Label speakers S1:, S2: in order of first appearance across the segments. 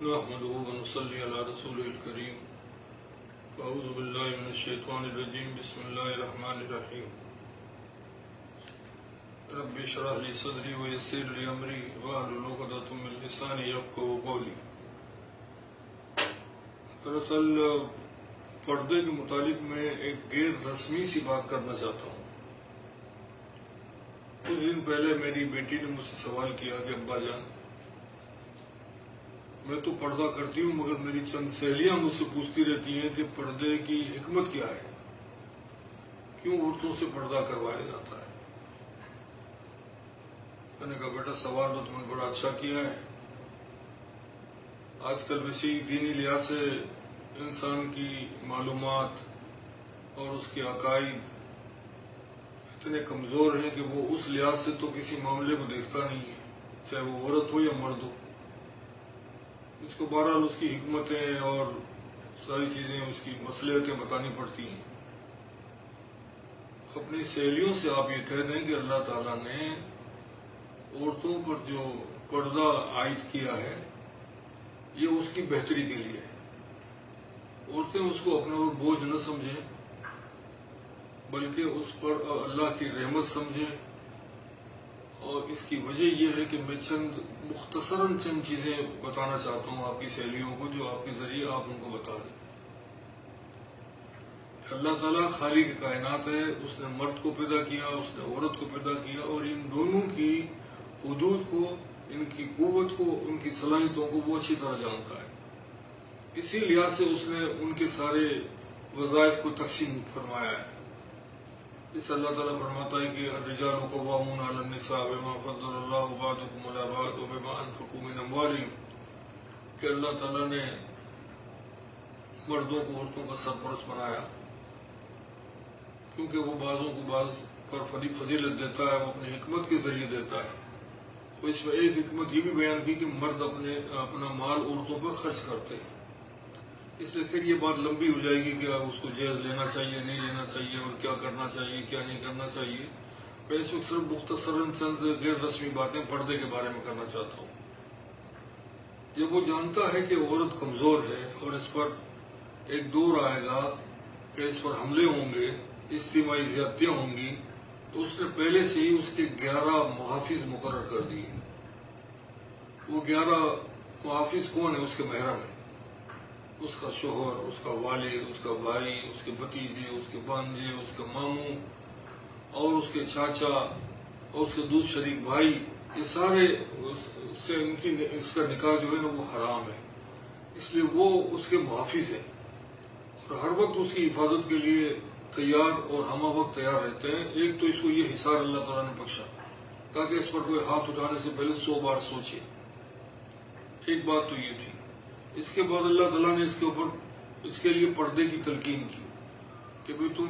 S1: نحمده ونصلي على رسوله الكريم اعوذ بالله من الشيطان الرجيم بسم الله الرحمن الرحيم رب اشرح لي صدري ويسر لي امري واحلل عقدة من لساني يفقهوا قولي۔ دراصل پردے کے متعلق میں ایک غیر رسمی سی بات کرنا چاہتا ہوں۔ کچھ دن پہلے میری بیٹی نے مجھ سے سوال کیا کہ ابا جان، میں تو پردہ کرتی ہوں مگر میری چند سہیلیاں مجھ سے پوچھتی رہتی ہیں کہ پردے کی حکمت کیا ہے، کیوں عورتوں سے پردہ کروایا جاتا ہے۔ میں نے کہا بیٹا سوال تو تم نے بڑا اچھا کیا ہے۔ آج کل ویسی دینی لحاظ سے انسان کی معلومات اور اس کے عقائد اتنے کمزور ہیں کہ وہ اس لحاظ سے تو کسی معاملے کو دیکھتا نہیں ہے، چاہے وہ عورت ہو یا مرد ہو۔ اس کو بہرحال اس کی حکمتیں اور ساری چیزیں اس کی مصلحتیں بتانی پڑتی ہیں۔ اپنی سہیلیوں سے آپ یہ کہہ دیں کہ اللہ تعالیٰ نے عورتوں پر جو پردہ عائد کیا ہے یہ اس کی بہتری کے لیے ہے۔ عورتیں اس کو اپنے اوپر بوجھ نہ سمجھیں بلکہ اس پر اللہ کی رحمت سمجھیں، اور اس کی وجہ یہ ہے کہ میں مختصراً چند چیزیں بتانا چاہتا ہوں آپ کی سہیلیوں کو، جو آپ کے ذریعے آپ ان کو بتا دیں۔ اللہ تعالیٰ خالق کائنات ہے، اس نے مرد کو پیدا کیا، اس نے عورت کو پیدا کیا، اور ان دونوں کی حدود کو، ان کی قوت کو، ان کی صلاحیتوں کو وہ اچھی طرح جانتا ہے۔ اسی لحاظ سے اس نے ان کے سارے وظائف کو تقسیم فرمایا ہے۔ اس اللہ تعالیٰ فرماتا ہے کہ الرجال قوامون علی النساء بما فضل اللہ بعضکم علی بعض وبما انفقوا من اموالہم، کہ اللہ تعالیٰ نے مردوں کو عورتوں کا سرپرست بنایا کیونکہ وہ بعضوں کو بعض پر فضیلت دیتا ہے، وہ اپنی حکمت کے ذریعے دیتا ہے۔ تو اس میں ایک حکمت یہ بھی بیان کی کہ مرد اپنا مال عورتوں پر خرچ کرتے ہیں۔ اس لیے پھر یہ بات لمبی ہو جائے گی کہ اس کو جائز لینا چاہیے نہیں لینا چاہیے، اور کیا کرنا چاہیے کیا نہیں کرنا چاہیے۔ میں اس وقت صرف مختصراً چند غیر رسمی باتیں پردے کے بارے میں کرنا چاہتا ہوں۔ جب وہ جانتا ہے کہ عورت کمزور ہے اور اس پر ایک دور آئے گا کہ اس پر حملے ہوں گے، اجتماعی زیادتیاں ہوں گی، تو اس نے پہلے سے ہی اس کے 11 محافظ مقرر کر دیے۔ وہ 11 محافظ کون ہیں؟ اس کے محرم ہیں، اس کا شوہر، اس کا والد، اس کا بھائی، اس کے بھتیجے، اس کے بھانجے، اس کا ماموں اور اس کے چاچا اور اس کے دوسرے شریک بھائی، یہ سارے سے اس کا نکاح جو ہے نا وہ حرام ہے، اس لیے وہ اس کے محافظ ہیں اور ہر وقت اس کی حفاظت کے لیے تیار اور ہمہ وقت تیار رہتے ہیں۔ ایک تو اس کو یہ حصار اللہ تعالیٰ نے بخشا تاکہ اس پر کوئی ہاتھ اٹھانے سے پہلے 100 بار سوچے۔ ایک بات تو یہ تھی۔ اس کے بعد اللہ تعالیٰ نے اس کے لیے پردے کی تلقین کی کہ بھئی تم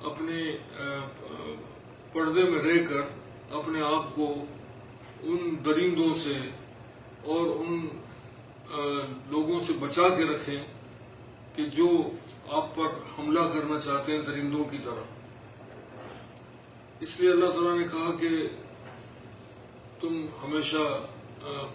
S1: اپنے پردے میں رہ کر اپنے آپ کو ان درندوں سے اور ان لوگوں سے بچا کے رکھیں کہ جو آپ پر حملہ کرنا چاہتے ہیں درندوں کی طرح۔ اس لیے اللہ تعالیٰ نے کہا کہ تم ہمیشہ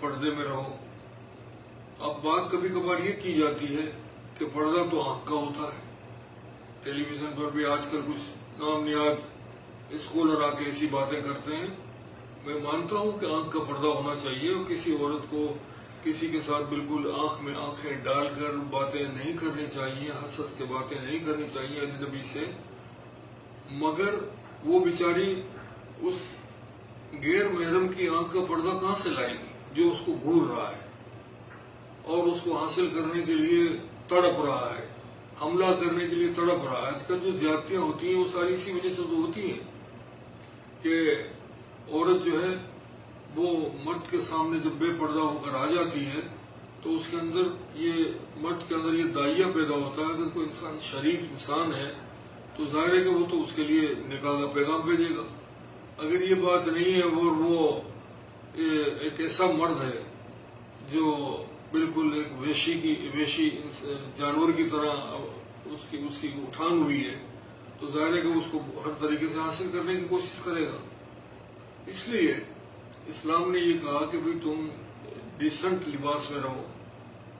S1: پردے میں رہو۔ اب بات کبھی کبھار یہ کی جاتی ہے کہ پردہ تو آنکھ کا ہوتا ہے۔ ٹیلی ویژن پر بھی آج کل کچھ نام نہاد اسکالر آ کے ایسی باتیں کرتے ہیں۔ میں مانتا ہوں کہ آنکھ کا پردہ ہونا چاہیے اور کسی عورت کو کسی کے ساتھ بالکل آنکھ میں آنکھیں ڈال کر باتیں نہیں کرنی چاہیے، حسد کے باتیں نہیں کرنی چاہیے اجنبی سے، مگر وہ بیچاری اس غیر محرم کی آنکھ کا پردہ کہاں سے لائے گی جو اس کو گھور رہا ہے اور اس کو حاصل کرنے کے لیے تڑپ رہا ہے، حملہ کرنے کے لیے تڑپ رہا ہے۔ آج کل جو زیادتیاں ہوتی ہیں وہ ساری اسی وجہ سے تو ہوتی ہیں کہ عورت جو ہے وہ مرد کے سامنے جب بے پردہ ہو کر آ جاتی ہے تو اس کے اندر مرد کے اندر یہ داعیہ پیدا ہوتا ہے۔ اگر کوئی انسان شریف انسان ہے تو ظاہر ہے کہ وہ تو اس کے لیے نکاح کا پیغام بھیجے گا۔ اگر یہ بات نہیں ہے اور وہ ایک ایسا مرد ہے جو بالکل ایک ویشی جانور کی طرح اس کی اٹھان ہوئی ہے، تو ظاہر ہے کہ اس کو ہر طریقے سے حاصل کرنے کی کوشش کرے گا۔ اس لیے اسلام نے یہ کہا کہ بھئی تم ڈیسنٹ لباس میں رہو،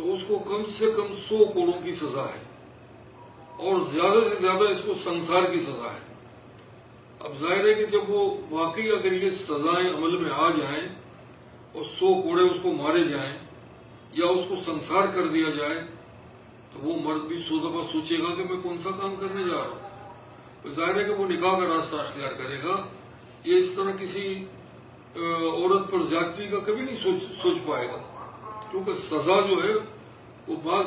S1: تو اس کو کم سے کم 100 کوڑوں کی سزا ہے، اور زیادہ سے زیادہ اس کو سنسار کی سزا ہے۔ اب ظاہر ہے کہ جب وہ واقعی اگر یہ سزائیں عمل میں آ جائیں اور 100 کوڑے اس کو مارے جائیں یا اس کو سنسار کر دیا جائے، تو وہ مرد بھی 100 دفعہ سوچے گا کہ میں کون سا کام کرنے جا رہا ہوں۔ تو ظاہر ہے کہ وہ نکاح کا راستہ اختیار کرے گا۔ یہ اس طرح کسی عورت پر زیادتی کا کبھی نہیں سوچ پائے گا، کیونکہ سزا جو ہے وہ بعض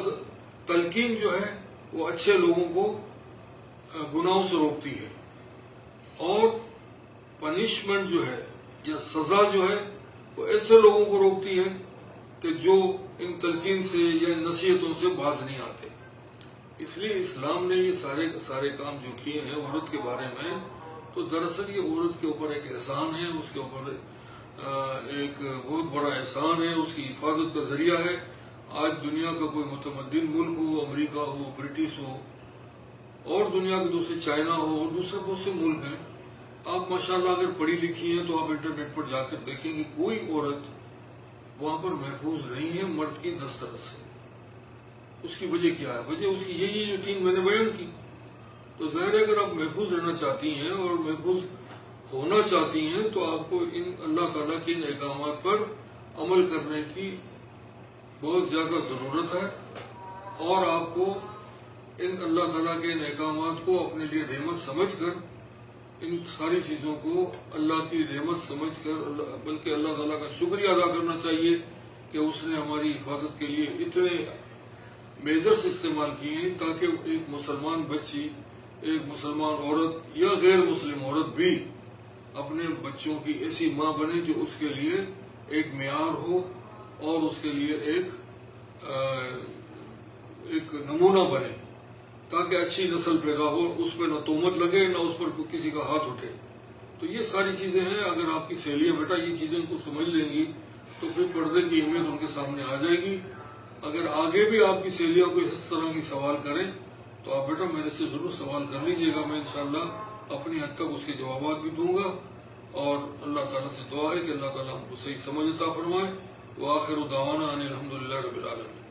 S1: تلقین جو ہے وہ اچھے لوگوں کو گناہوں سے روکتی ہے، اور پنشمنٹ جو ہے یا سزا جو ہے وہ ایسے لوگوں کو روکتی ہے کہ جو ان تلقین سے یا نصیحتوں سے باز نہیں آتے۔ اس لیے اسلام نے یہ سارے کام جو کیے ہیں عورت کے بارے میں، تو دراصل یہ عورت کے اوپر ایک احسان ہے، اس کے اوپر ایک بہت بڑا احسان ہے، اس کی حفاظت کا ذریعہ ہے۔ آج دنیا کا کوئی متمدن ملک ہو، امریکہ ہو، برٹش ہو، اور دنیا کے دوسرے چائنا ہو، اور دوسرے بہت سے ملک ہیں، آپ ماشاءاللہ اگر پڑھی لکھی ہیں تو آپ انٹرنیٹ پر جا کر دیکھیں کہ کوئی عورت وہاں پر محفوظ نہیں ہے مرد کی دسترس سے۔ اس کی وجہ کیا ہے؟ وجہ اس کی یہی ہے جو 3 میں نے بیان کی۔ تو ظاہر ہے اگر آپ محفوظ رہنا چاہتی ہیں اور محفوظ ہونا چاہتی ہیں تو آپ کو ان اللہ تعالیٰ کے ان احکامات پر عمل کرنے کی بہت زیادہ ضرورت ہے، اور آپ کو ان اللہ تعالیٰ کے ان احکامات کو اپنے لیے رحمت سمجھ کر، ان ساری چیزوں کو اللہ کی رحمت سمجھ کر، بلکہ اللہ تعالیٰ کا شکریہ ادا کرنا چاہیے کہ اس نے ہماری حفاظت کے لیے اتنے میجرز استعمال کیے ہیں تاکہ ایک مسلمان بچی، ایک مسلمان عورت یا غیر مسلم عورت بھی اپنے بچوں کی ایسی ماں بنے جو اس کے لیے ایک معیار ہو اور اس کے لیے ایک نمونہ بنے، تاکہ اچھی نسل پیدا ہو، اس پہ نہ تہمت لگے، نہ اس پر کسی کا ہاتھ اٹھے۔ تو یہ ساری چیزیں ہیں، اگر آپ کی سہیلیاں بیٹا یہ چیزیں کو سمجھ لیں گی تو پھر پردے کی اہمیت ان کے سامنے آ جائے گی۔ اگر آگے بھی آپ کی سہیلیاں کو اس طرح کی سوال کریں تو آپ بیٹا میرے سے ضرور سوال کر لیجیے گا، میں انشاءاللہ اپنی حد تک اس کے جوابات بھی دوں گا، اور اللہ تعالیٰ سے دعا ہے کہ اللہ تعالیٰ ہم کو صحیح سمجھ عطا فرمائے۔ وآخر دعوانا ان الحمدللہ رب العالمین۔